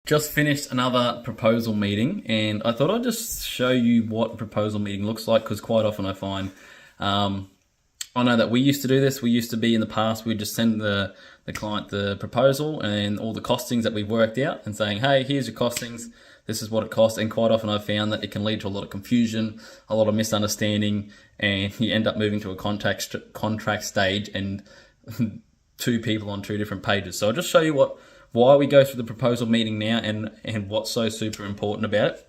Just finished another proposal meeting, and I thought I'd just show you what a proposal meeting looks like, because quite often I find, I know that we used to do this. We used to be in the past, we'd just send the client the proposal and all the costings that we've worked out and saying, hey, here's your costings, this is what it costs. And quite often I've found that it can lead to a lot of confusion, a lot of misunderstanding, and you end up moving to a contract stage and two people on two different pages. So I'll just show you why we go through the proposal meeting now and what's so super important about it.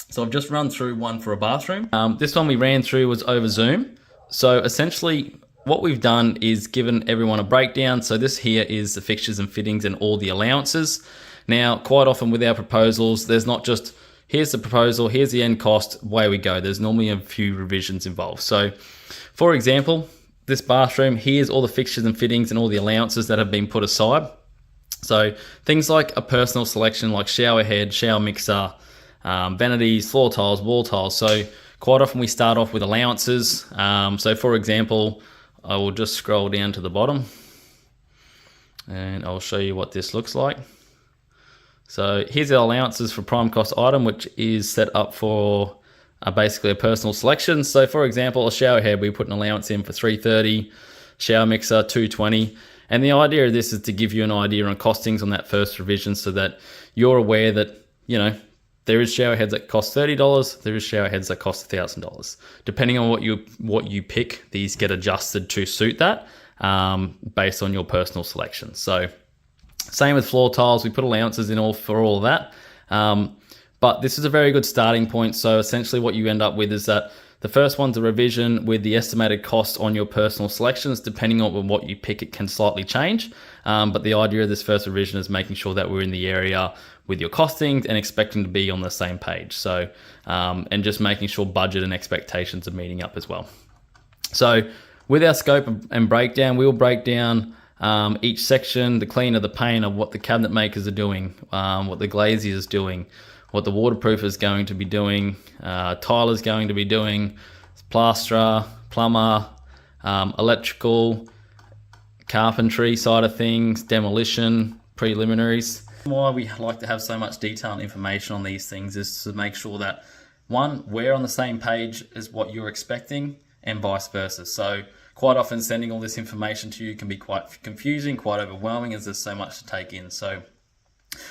So I've just run through one for a bathroom. This one we ran through was over Zoom. So essentially what we've done is given everyone a breakdown. So this here is the fixtures and fittings and all the allowances. Now, quite often with our proposals, there's not just, here's the proposal, here's the end cost, away we go. There's normally a few revisions involved. So for example, this bathroom, here's all the fixtures and fittings and all the allowances that have been put aside. So things like a personal selection like shower head, shower mixer, vanities, floor tiles, wall tiles. So quite often we start off with allowances. So for example, I will just scroll down to the bottom and I'll show you what this looks like. So here's the allowances for prime cost item, which is set up for basically a personal selection. So for example, a shower head, we put an allowance in for $330, shower mixer $220. And the idea of this is to give you an idea on costings on that first revision so that you're aware that, you know, there is shower heads that cost $30, there is shower heads that cost $1,000. Depending on what you pick, these get adjusted to suit that based on your personal selection. So same with floor tiles, we put allowances in for all of that. But this is a very good starting point. So essentially what you end up with is that the first one's a revision with the estimated cost on your personal selections. Depending on what you pick, it can slightly change. But the idea of this first revision is making sure that we're in the area with your costings and expecting to be on the same page. So, and just making sure budget and expectations are meeting up as well. So with our scope and breakdown, we'll break down each section, the cleaner, the painter, what the cabinet makers are doing, what the glazier is doing, what the waterproof is going to be doing, tile is going to be doing, plasterer, plumber, electrical, carpentry side of things, demolition, preliminaries. Why we like to have so much detail and information on these things is to make sure that, one, we're on the same page as what you're expecting and vice versa. So quite often sending all this information to you can be quite confusing, quite overwhelming, as there's so much to take in. So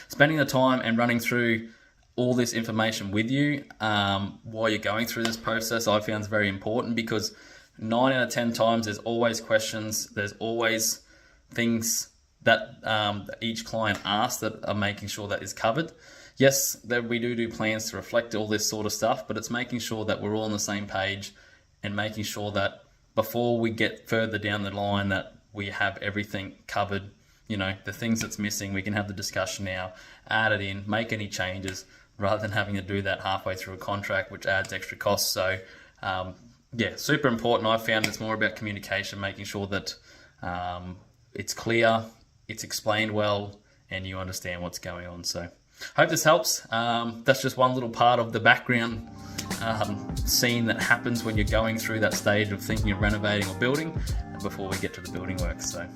spending the time and running through all this information with you while you're going through this process, I found is very important, because 9 out of 10 times there's always questions, there's always things that each client asks that are making sure that is covered. Yes, that we do plans to reflect all this sort of stuff, but it's making sure that we're all on the same page and making sure that before we get further down the line that we have everything covered. You know, the things that's missing, we can have the discussion now, add it in, make any changes, rather than having to do that halfway through a contract, which adds extra costs. So yeah, super important. I found it's more about communication, making sure that it's clear, it's explained well, and you understand what's going on. So hope this helps. That's just one little part of the background scene that happens when you're going through that stage of thinking of renovating or building before we get to the building work. So